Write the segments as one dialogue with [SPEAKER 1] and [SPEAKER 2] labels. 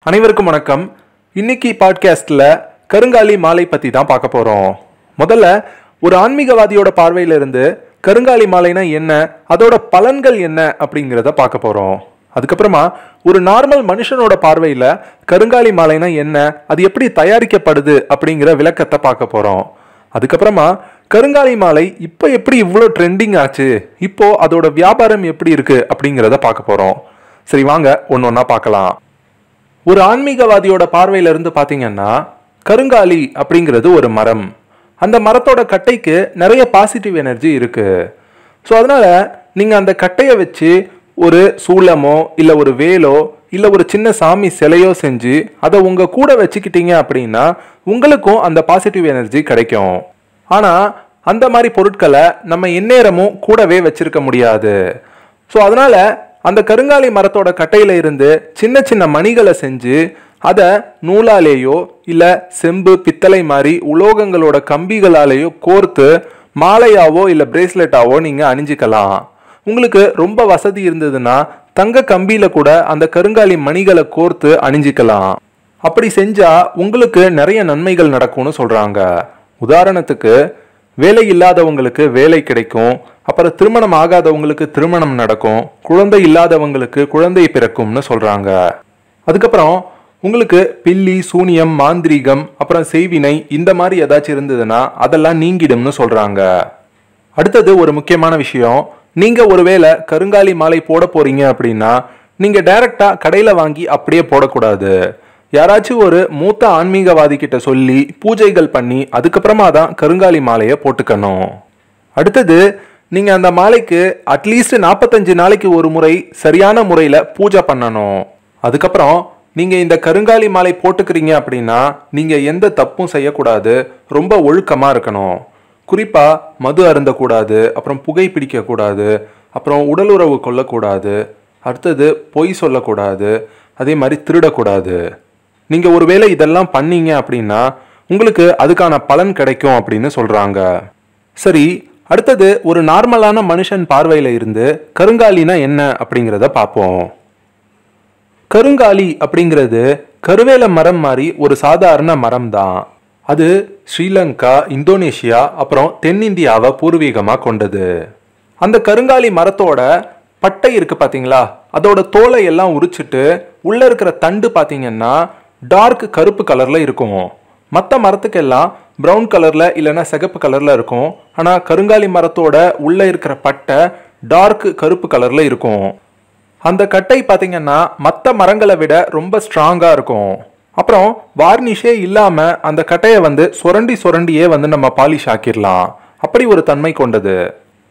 [SPEAKER 1] அனைவருக்கும் வணக்கம். இன்னைக்கு பாட்காஸ்ட்ல கருங்காலி மாலை பத்தி தான் பார்க்க போறோம். முதல்ல ஒரு ஆன்மீகவாதியோட பார்வையில இருந்து கருங்காலி மாலைனா என்ன, அதோட பலன்கள் என்ன அப்படிங்கிறத பார்க்க போறோம். அதுக்கப்புறமா ஒரு நார்மல் மனுஷனோட பார்வையில கருங்காலி மாலைனா என்ன, அது எப்படி தயாரிக்கப்படுது அப்படிங்கிற விளக்கத்தை பார்க்க போறோம். அதுக்கப்புறமா கருங்காலி மாலை இப்போ எப்படி இவ்வளோ ட்ரெண்டிங் ஆச்சு, இப்போ அதோட வியாபாரம் எப்படி இருக்கு அப்படிங்கிறத பார்க்க போறோம். சரி, வாங்க ஒன்று ஒன்றா பார்க்கலாம். ஒரு ஆன்மீகவாதியோட பார்வையில இருந்து பார்த்தீங்கன்னா, கருங்காலி அப்படிங்கிறது ஒரு மரம். அந்த மரத்தோட கட்டைக்கு நிறைய பாசிட்டிவ் எனர்ஜி இருக்கு. ஸோ அதனால நீங்க அந்த கட்டையை வச்சு ஒரு சூலமோ இல்லை ஒரு வேலோ இல்லை ஒரு சின்ன சாமி சிலையோ செஞ்சு அதை உங்க கூட வச்சுக்கிட்டீங்க அப்படின்னா உங்களுக்கும் அந்த பாசிட்டிவ் எனர்ஜி கிடைக்கும். ஆனால் அந்த மாதிரி பொருட்களை நம்ம எந்நேரமும் கூடவே வச்சிருக்க முடியாது. ஸோ அதனால அந்த கருங்காலி மரத்தோட கட்டையில இருந்து சின்ன சின்ன மணிகளை செஞ்சு அதை நூலாலேயோ இல்லை செம்பு பித்தளை மாதிரி உலோகங்களோட கம்பிகளாலேயோ கோர்த்து மாலையாவோ இல்லை பிரேஸ்லெட்டாவோ நீங்கள் அணிஞ்சிக்கலாம். உங்களுக்கு ரொம்ப வசதி இருந்ததுன்னா தங்க கம்பியில கூட அந்த கருங்காலி மணிகளை கோர்த்து அணிஞ்சிக்கலாம். அப்படி செஞ்சா உங்களுக்கு நிறைய நன்மைகள் நடக்கும்னு சொல்றாங்க. உதாரணத்துக்கு, வேலை இல்லாதவங்களுக்கு வேலை கிடைக்கும், அப்புறம் திருமணம் ஆகாதவங்களுக்கு திருமணம் நடக்கும், குழந்தை இல்லாதவங்களுக்கு குழந்தை பிறக்கும்னு சொல்றாங்க. அதுக்கப்புறம் உங்களுக்கு பில்லி சூனியம் மாந்திரீகம் அப்புறம் செய்வினை இந்த மாதிரி ஏதாச்சும் இருந்ததுன்னா அதெல்லாம் நீங்கிடும்னு சொல்றாங்க. அடுத்தது ஒரு முக்கியமான விஷயம், நீங்க ஒருவேளை கருங்காலி மாலை போட போறீங்க அப்படின்னா நீங்க டைரக்டா கடையில வாங்கி அப்படியே போடக்கூடாது. யாராச்சும் ஒரு மூத்த ஆன்மீகவாதி கிட்ட சொல்லி பூஜைகள் பண்ணி அதுக்கப்புறமா தான் கருங்காலி மாலையை போட்டுக்கணும். அடுத்தது, நீங்க அந்த மாலைக்கு அட்லீஸ்ட் 45 நாளைக்கு ஒரு முறை சரியான முறையில பூஜை பண்ணணும். அதுக்கப்புறம் நீங்க இந்த கருங்காலி மாலை போட்டுக்கிறீங்க அப்படின்னா நீங்க எந்த தப்பும் செய்யக்கூடாது, ரொம்ப ஒழுக்கமா இருக்கணும். குறிப்பா மது அருந்தக்கூடாது, அப்புறம் புகை பிடிக்க கூடாது, அப்புறம் உடல் உறவு கொள்ளக்கூடாது, அடுத்தது பொய் சொல்லக்கூடாது, அதே மாதிரி திருடக்கூடாது. நீங்க ஒருவேளை இதெல்லாம் பண்ணீங்க அப்படின்னா உங்களுக்கு அதுக்கான பலன் கிடைக்கும் அப்படின்னு சொல்றாங்க. சரி, அடுத்தது ஒரு நார்மலான மனுஷன் பார்வையில இருந்து கருங்காலினா என்ன அப்படிங்கிறத பார்ப்போம். கருங்காலி அப்படிங்கிறது கருவேல மரம் மாதிரி ஒரு சாதாரண மரம் தான். அது ஸ்ரீலங்கா, இந்தோனேஷியா அப்புறம் தென்னிந்தியாவை பூர்வீகமாக கொண்டது. அந்த கருங்காலி மரத்தோட பட்டை இருக்கு பார்த்தீங்களா, அதோட தோலை எல்லாம் உரிச்சிட்டு உள்ள இருக்கிற தண்டு பார்த்தீங்கன்னா டார்க் கருப்பு கலர்ல இருக்கும். மற்ற மரத்துக்கெல்லாம் ப்ரௌன் கலர்ல இல்லைன்னா சிகப்பு கலர்ல இருக்கும். ஆனால் கருங்காலி மரத்தோட உள்ள இருக்கிற பட்டை டார்க் கருப்பு கலர்ல இருக்கும். அந்த கட்டை பார்த்தீங்கன்னா மற்ற மரங்களை விட ரொம்ப ஸ்ட்ராங்கா இருக்கும். அப்புறம் வார்னிஷே இல்லாம அந்த கட்டையை சுரண்டியே நம்ம பாலிஷ் ஆக்கிடலாம். அப்படி ஒரு தன்மை கொண்டது.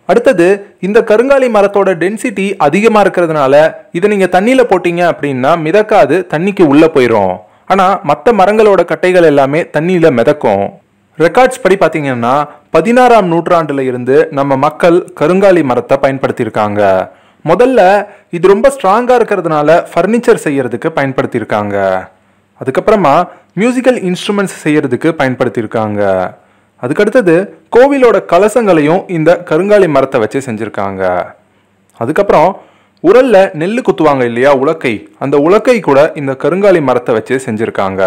[SPEAKER 1] அடுத்தது, இந்த கருங்காலி மரத்தோட டென்சிட்டி அதிகமா இருக்கிறதுனால இதை நீங்க தண்ணியில போட்டீங்க அப்படின்னா மிதக்காது, தண்ணிக்கு உள்ள போயிடும். ஆனா மற்ற மரங்களோட கட்டைகள் எல்லாமே தண்ணியில மிதக்கும். ரெக்கார்ட்ஸ் படி பார்த்தீங்கன்னா 16ஆம் நூற்றாண்டுல இருந்து நம்ம மக்கள் கருங்காலி மரத்தை பயன்படுத்தியிருக்காங்க. முதல்ல இது ரொம்ப ஸ்ட்ராங்கா இருக்கிறதுனால ஃபர்னிச்சர் செய்யறதுக்கு பயன்படுத்தியிருக்காங்க. அதுக்கப்புறமா மியூசிக்கல் இன்ஸ்ட்ருமெண்ட்ஸ் செய்யறதுக்கு பயன்படுத்தியிருக்காங்க. அதுக்கடுத்தது கோவிலோட கலசங்களையும் இந்த கருங்காலி மரத்தை வச்சு செஞ்சிருக்காங்க. அதுக்கப்புறம் உரல்ல நெல்லு குத்துவாங்க இல்லையா, உலக்கை, அந்த உலக்கை கூட இந்த கருங்காலி மரத்தை வச்சு செஞ்சிருக்காங்க.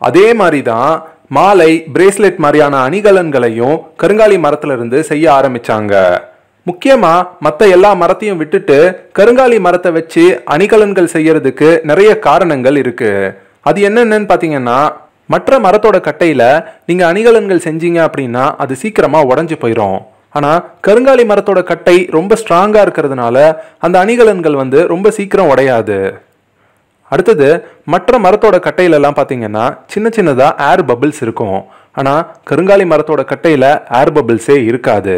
[SPEAKER 1] அதே மாதிரி தான் மாலை, பிரேஸ்லெட் மாதிரியான அணிகலன்களையும் கருங்காலி மரத்துல இருந்து செய்ய ஆரம்பிச்சாங்க. முக்கியமா மற்ற எல்லா மரத்தையும் விட்டுட்டு கருங்காலி மரத்தை வச்சு அணிகலன்கள் செய்யறதுக்கு நிறைய காரணங்கள் இருக்கு. அது என்னென்னு பார்த்தீங்கன்னா, மற்ற மரத்தோட கட்டையில நீங்க அணிகலன்கள் செஞ்சீங்க அப்படின்னா அது சீக்கிரமா உடஞ்சி போயிடும். ஆனா கருங்காலி மரத்தோட கட்டை ரொம்ப ஸ்ட்ராங்கா இருக்கிறதுனால அந்த அணிகலன்கள் ரொம்ப சீக்கிரம் உடையாது. அடுத்தது, மற்ற மரத்தோட கட்டையில எல்லாம் பார்த்தீங்கன்னா சின்ன சின்னதா ஏர் பபிள்ஸ் இருக்கும். ஆனா கருங்காலி மரத்தோட கட்டையில ஏர் பபிள்ஸே இருக்காது.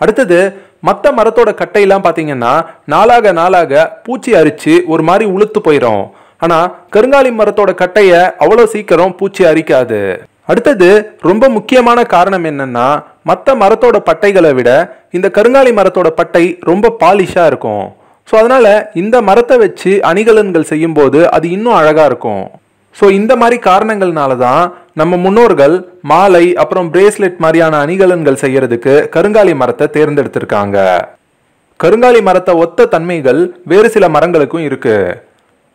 [SPEAKER 1] அடுத்தது, மற்ற மரத்தோட கட்டையெல்லாம் பார்த்தீங்கன்னா நாளாக நாளாக பூச்சி அரிச்சு ஒரு மாதிரி உளுத்து போயிடும். ஆனா கருங்காலி மரத்தோட கட்டைய அவ்வளோ சீக்கிரம் பூச்சி அரிக்காது. அடுத்தது, ரொம்ப முக்கியமான காரணம் என்னன்னா, மற்ற மரத்தோட பட்டைகளை விட இந்த கருங்காலி மரத்தோட பட்டை ரொம்ப பாலிஷா இருக்கும். ஸோ அதனால இந்த மரத்தை வச்சு அணிகலன்கள் செய்யும் போது அது இன்னும் அழகா இருக்கும். ஸோ இந்த மாதிரி காரணங்கள்னால தான் நம்ம முன்னோர்கள் மாலை அப்புறம் பிரேஸ்லெட் மாதிரியான அணிகலன்கள் செய்யறதுக்கு கருங்காலி மரத்தை தேர்ந்தெடுத்திருக்காங்க. கருங்காலி மரத்தை ஒத்த தன்மைகள் வேறு சில மரங்களுக்கும் இருக்கு.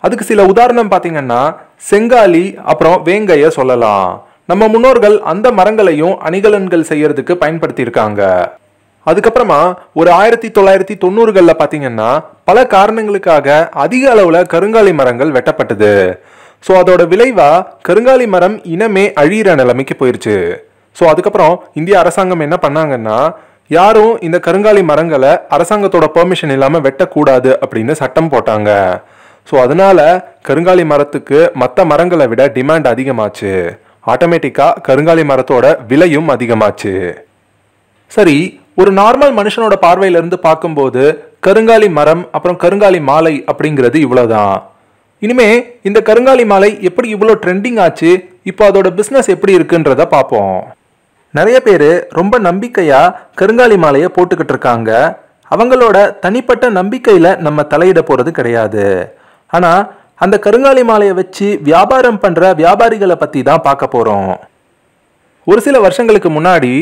[SPEAKER 1] அதுக்கு சில உதாரணம் பார்த்தீங்கன்னா செங்காலி அப்புறம் வேங்கைய சொல்லலாம். நம்ம முன்னோர்கள் அந்த மரங்களையும் அணிகலன்கள் செய்யறதுக்கு பயன்படுத்தி இருக்காங்க. அதுக்கப்புறமா ஒரு 1990களில் பார்த்தீங்கன்னா பல காரணங்களுக்காக அதிக அளவுல கருங்காலி மரங்கள் வெட்டப்பட்டது. ஸோ அதோட விளைவா கருங்காலி மரம் இனமே அழியிற நிலைமைக்கு போயிருச்சு. ஸோ அதுக்கப்புறம் இந்திய அரசாங்கம் என்ன பண்ணாங்கன்னா யாரும் இந்த கருங்காலி மரங்களை அரசாங்கத்தோட பெர்மிஷன் இல்லாமல் வெட்டக்கூடாது அப்படின்னு சட்டம் போட்டாங்க. ஸோ அதனால கருங்காலி மரத்துக்கு மற்ற மரங்களை விட டிமாண்ட் அதிகமாச்சு. ஆட்டோமேட்டிக்காக கருங்காலி மரத்தோட விலையும் அதிகமாச்சு. சரி, ஒரு நார்மல் மனுஷனோட பார்வையிலிருந்து பார்க்கும்போது கருங்காலி மரம் அப்புறம் கருங்காலி மாலை அப்படிங்கிறது இவ்வளோதான். இனிமே இந்த கருங்காலி மாலை எப்படி இவ்வளோ ட்ரெண்டிங் ஆச்சு, இப்போ அதோட பிஸ்னஸ் எப்படி இருக்குன்றத பார்ப்போம். நிறைய பேர் ரொம்ப நம்பிக்கையா கருங்காலி மாலையை போட்டுக்கிட்டு இருக்காங்க. அவங்களோட தனிப்பட்ட நம்பிக்கையில் நம்ம தலையிட போகிறது கிடையாது. ஆனால் அந்த கருங்காலி மாலையை வச்சு வியாபாரம் பண்ணுற வியாபாரிகளை பற்றி தான் பார்க்க போகிறோம். ஒரு சில வருஷங்களுக்கு முன்னாடி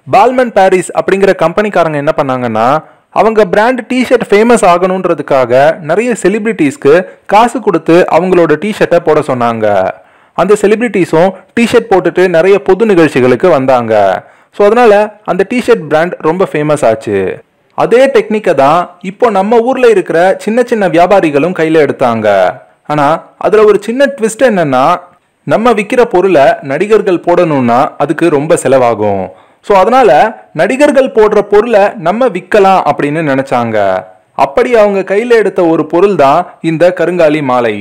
[SPEAKER 1] பால்மன் பாரிஸ் அப்படிங்கிற கம்பெனிக்காரங்க என்ன பண்ணாங்கன்னா அவங்க பிராண்ட் டிஷர்ட் ஃபேமஸ் ஆகணுன்றதுக்காக நிறைய செலிபிரிட்டிஸ்க்கு காசு கொடுத்து அவங்களோட டிஷர்ட்டை போட சொன்னாங்க. அந்த செலிபிரிட்டிஸும் டிஷர்ட் போட்டுட்டு நிறைய பொது நிகழ்ச்சிகளுக்கு வந்தாங்க. ஸோ அதனால அந்த டிஷர்ட் பிராண்ட் ரொம்ப ஃபேமஸ் ஆச்சு. அதே டெக்னிக்கை தான் இப்போ நம்ம ஊரில் இருக்கிற சின்ன சின்ன வியாபாரிகளும் கையில் எடுத்தாங்க. ஆனால் அதில் ஒரு சின்ன ட்விஸ்ட் என்னன்னா நம்ம விற்கிற பொருளை நடிகர்கள் போடணும்னா அதுக்கு ரொம்ப செலவாகும். ஸோ அதனால நடிகர்கள் போடுற பொருளை நம்ம விற்கலாம் அப்படின்னு நினைச்சாங்க. அப்படி அவங்க கையில் எடுத்த ஒரு பொருள் தான் இந்த கருங்காலி மாலை.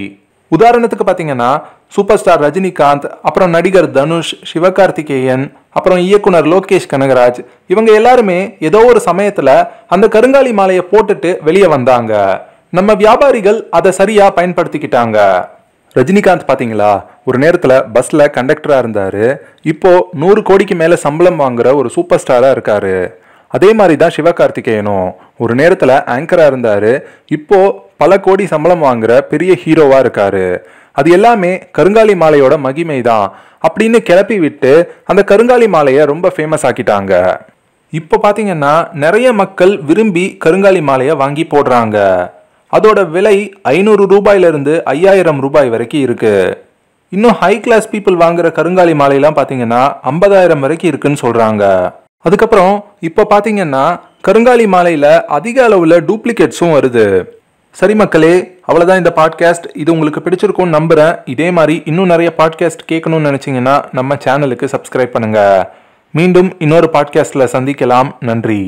[SPEAKER 1] உதாரணத்துக்கு பார்த்தீங்கன்னா சூப்பர் ஸ்டார் ரஜினிகாந்த், அப்புறம் நடிகர் தனுஷ், சிவகார்த்திகேயன், அப்புறம் இயக்குனர் லோகேஷ் கனகராஜ், இவங்க எல்லாருமே ஏதோ ஒரு சமயத்தில் அந்த கருங்காலி மாலையை போட்டுட்டு வெளியே வந்தாங்க. நம்ம வியாபாரிகள் அதை சரியா பயன்படுத்திக்கிட்டாங்க. ரஜினிகாந்த் பார்த்தீங்களா, ஒரு நேரத்தில் பஸ்ஸில் கண்டக்டராக இருந்தார். இப்போ 100 கோடிக்கு மேலே சம்பளம் வாங்குற ஒரு சூப்பர் ஸ்டாராக இருக்காரு. அதே மாதிரி தான் சிவகார்த்திகேயனும் ஒரு நேரத்தில் ஆங்கராக இருந்தார். இப்போ பல கோடி சம்பளம் வாங்குற பெரிய ஹீரோவாக இருக்காரு. அது எல்லாமே கருங்காலி மாலையோட மகிமை தான் அப்படின்னு கிளப்பி விட்டு அந்த கருங்காலி மாலையை ரொம்ப ஃபேமஸ் ஆக்கிட்டாங்க. இப்போ பார்த்தீங்கன்னா நிறைய மக்கள் விரும்பி கருங்காலி மாலையை வாங்கி போடுறாங்க. அதோட விலை 500 ரூபாயிலிருந்து 5000 ரூபாய் வரைக்கும் இருக்கு. இன்னும் ஹை கிளாஸ் பீப்புள் வாங்குற கருங்காலி மாலையெல்லாம் பார்த்தீங்கன்னா 50,000 வரைக்கும் இருக்குன்னு சொல்றாங்க. அதுக்கப்புறம் இப்போ பார்த்தீங்கன்னா கருங்காலி மாலையில் அதிக அளவில் டூப்ளிகேட்ஸும் வருது. சரி மக்களே, அவ்வளோதான் இந்த பாட்காஸ்ட். இது உங்களுக்கு பிடிச்சிருக்கும்னு நம்புகிறேன். இதே மாதிரி இன்னும் நிறைய பாட்காஸ்ட் கேட்கணும்னு நினச்சிங்கன்னா நம்ம சேனலுக்கு சப்ஸ்கிரைப் பண்ணுங்கள். மீண்டும் இன்னொரு பாட்காஸ்ட்டில் சந்திக்கலாம். நன்றி.